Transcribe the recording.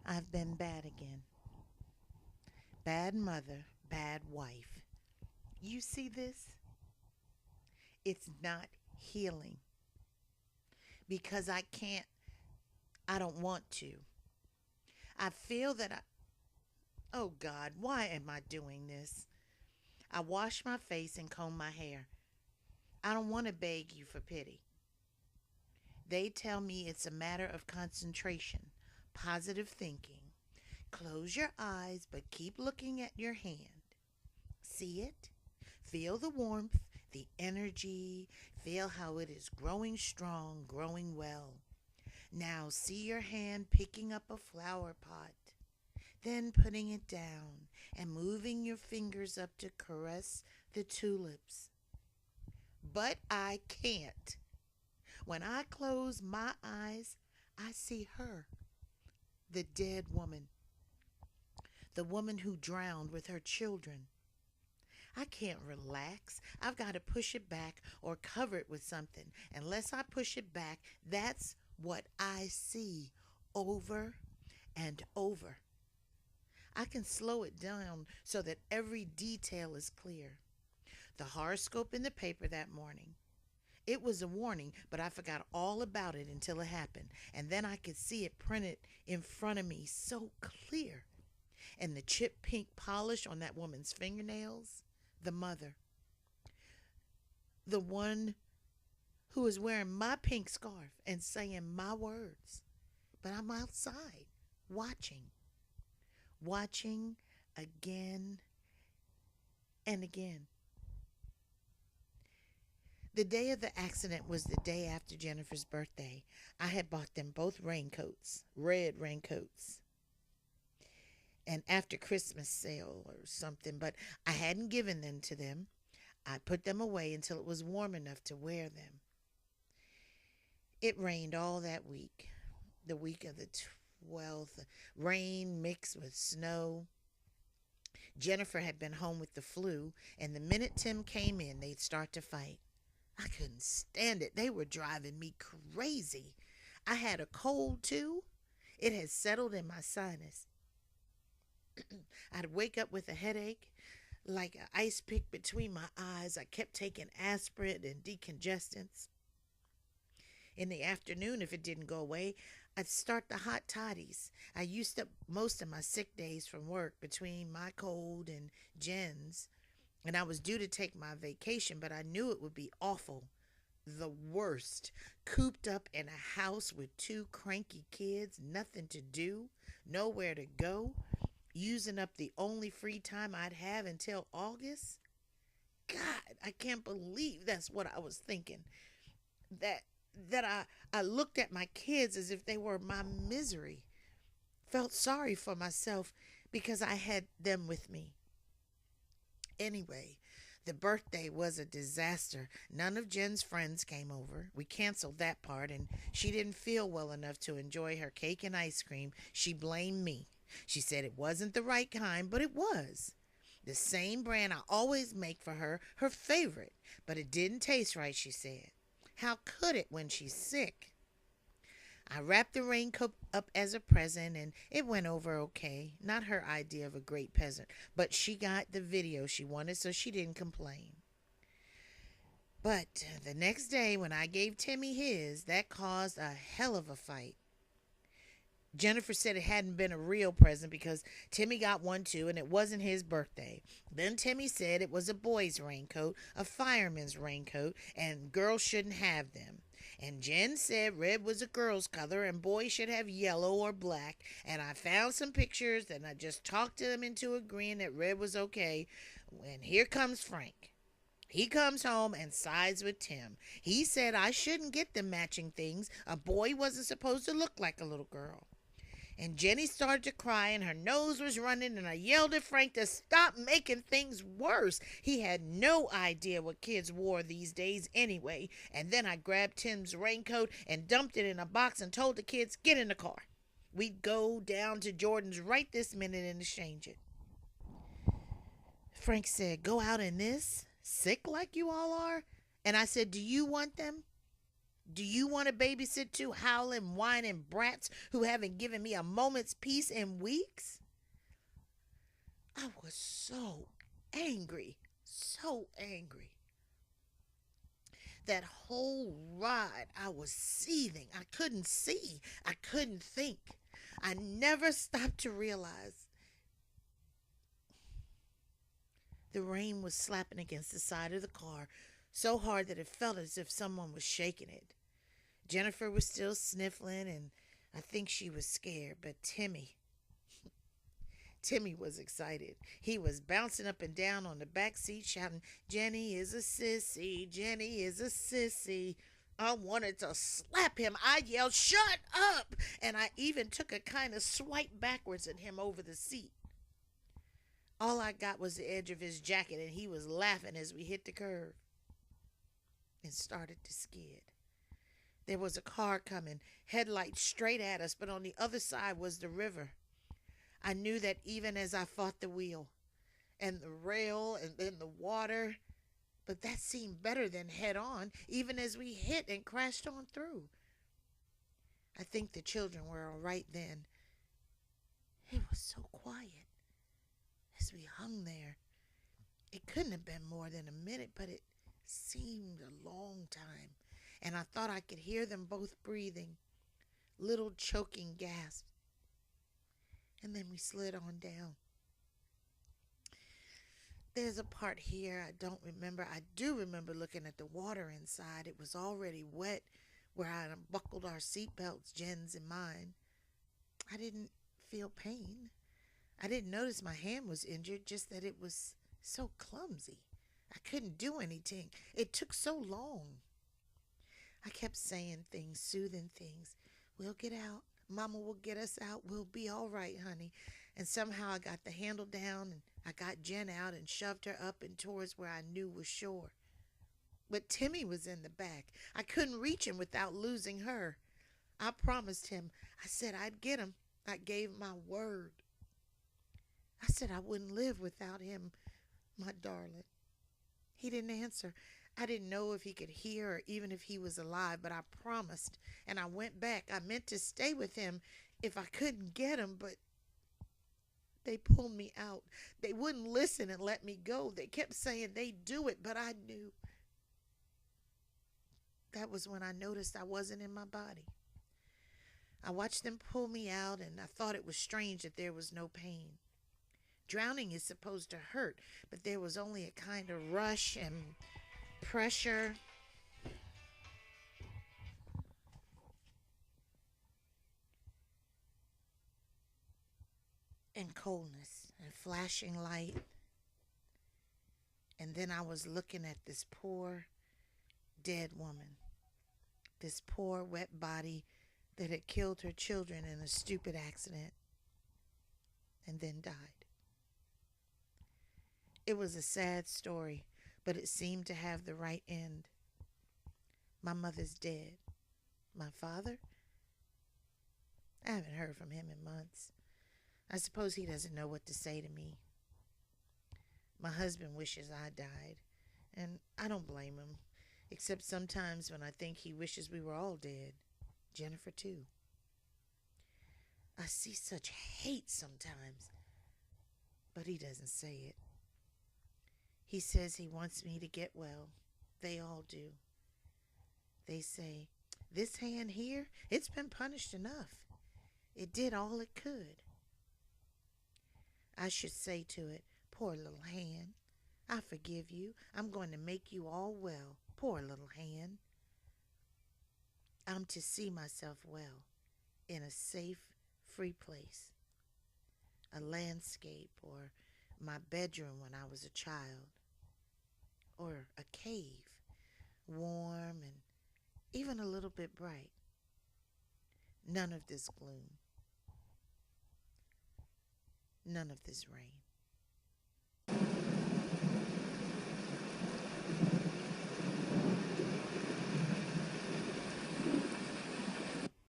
I've been bad again. Bad mother, bad wife. You see this? It's not healing because I don't want to. I feel that oh God, why am I doing this? I wash my face and comb my hair. I don't want to beg you for pity. They tell me it's a matter of concentration, positive thinking. Close your eyes, but keep looking at your hand. See it? Feel the warmth, the energy. Feel how it is growing strong, growing well. Now see your hand picking up a flower pot, then putting it down and moving your fingers up to caress the tulips. But I can't. When I close my eyes, I see her, the dead woman, the woman who drowned with her children. I can't relax. I've got to push it back or cover it with something. Unless I push it back, that's what I see over and over. I can slow it down so that every detail is clear. The horoscope in the paper that morning. It was a warning, but I forgot all about it until it happened. And then I could see it printed in front of me so clear. And the chip pink polish on that woman's fingernails. The mother. The one who was wearing my pink scarf and saying my words. But I'm outside, watching. Watching again and again. The day of the accident was the day after Jennifer's birthday. I had bought them both raincoats, red raincoats, an after Christmas sale or something, but I hadn't given them to them. I put them away until it was warm enough to wear them. It rained all that week, the week of the 12th, rain mixed with snow. Jennifer had been home with the flu, and the minute Tim came in, they'd start to fight. I couldn't stand it. They were driving me crazy. I had a cold too. It had settled in my sinus. I'd wake up with a headache, like an ice pick between my eyes. I kept taking aspirin and decongestants. In the afternoon, if it didn't go away, I'd start the hot toddies. I used up most of my sick days from work between my cold and Jen's, and I was due to take my vacation, but I knew it would be awful. The worst. Cooped up in a house with two cranky kids, nothing to do, nowhere to go, using up the only free time I'd have until August. God, I can't believe that's what I was thinking. That that I looked at my kids as if they were my misery. Felt sorry for myself because I had them with me. Anyway, the birthday was a disaster. None of Jen's friends came over. We canceled that part, and she didn't feel well enough to enjoy her cake and ice cream. She blamed me. She said it wasn't the right kind, but it was. The same brand I always make for her, her favorite. But it didn't taste right, she said. How could it when she's sick? I wrapped the raincoat up as a present and it went over okay. Not her idea of a great present, but she got the video she wanted, so she didn't complain. But the next day, when I gave Timmy his, that caused a hell of a fight. Jennifer said it hadn't been a real present because Timmy got one too and it wasn't his birthday. Then Timmy said it was a boy's raincoat, a fireman's raincoat, and girls shouldn't have them. And Jen said red was a girl's color and boys should have yellow or black. And I found some pictures and I just talked them into agreeing that red was okay. And here comes Frank. He comes home and sides with Tim. He said I shouldn't get them matching things. A boy wasn't supposed to look like a little girl. And Jenny started to cry and her nose was running and I yelled at Frank to stop making things worse. He had no idea what kids wore these days anyway. And then I grabbed Tim's raincoat and dumped it in a box and told the kids, get in the car. We'd go down to Jordan's right this minute and exchange it. Frank said, go out in this? Sick like you all are? And I said, do you want them? Do you want to babysit two howling, whining brats who haven't given me a moment's peace in weeks? I was so angry, so angry. That whole ride, I was seething. I couldn't see. I couldn't think. I never stopped to realize the rain was slapping against the side of the car so hard that it felt as if someone was shaking it. Jennifer was still sniffling, and I think she was scared, but Timmy was excited. He was bouncing up and down on the back seat shouting, "Jenny is a sissy, Jenny is a sissy." I wanted to slap him. I yelled, "Shut up!" And I even took a kind of swipe backwards at him over the seat. All I got was the edge of his jacket, and he was laughing as we hit the curve and started to skid. There was a car coming, headlights straight at us, but on the other side was the river. I knew that even as I fought the wheel and the rail and then the water, but that seemed better than head on, even as we hit and crashed on through. I think the children were all right then. It was so quiet as we hung there. It couldn't have been more than a minute, but it seemed a long time, and I thought I could hear them both breathing, little choking gasps. And then we slid on down. There's a part here I don't remember. I do remember looking at the water inside. It was already wet where I unbuckled our seatbelts, Jen's and mine. I didn't feel pain. I didn't notice my hand was injured, just that it was so clumsy. I couldn't do anything. It took so long. I kept saying things, soothing things. "We'll get out. Mama will get us out. We'll be all right, honey." And somehow I got the handle down, and I got Jen out and shoved her up and towards where I knew was shore. But Timmy was in the back. I couldn't reach him without losing her. I promised him. I said I'd get him. I gave my word. I said I wouldn't live without him, my darling. He didn't answer. I didn't know if he could hear or even if he was alive, but I promised, and I went back. I meant to stay with him if I couldn't get him, but they pulled me out. They wouldn't listen and let me go. They kept saying they'd do it, but I knew. That was when I noticed I wasn't in my body. I watched them pull me out, and I thought it was strange that there was no pain. Drowning is supposed to hurt, but there was only a kind of rush and pressure. And coldness and flashing light. And then I was looking at this poor dead woman, this poor wet body that had killed her children in a stupid accident and then died. It was a sad story, but it seemed to have the right end. My mother's dead. My father? I haven't heard from him in months. I suppose he doesn't know what to say to me. My husband wishes I died, and I don't blame him, except sometimes when I think he wishes we were all dead. Jennifer, too. I see such hate sometimes, but he doesn't say it. He says he wants me to get well. They all do. They say, "This hand here, it's been punished enough. It did all it could." I should say to it, "Poor little hand, I forgive you. I'm going to make you all well. Poor little hand." I'm to see myself well, in a safe, free place. A landscape, or my bedroom when I was a child, or a cave, warm and even a little bit bright. None of this gloom. None of this rain.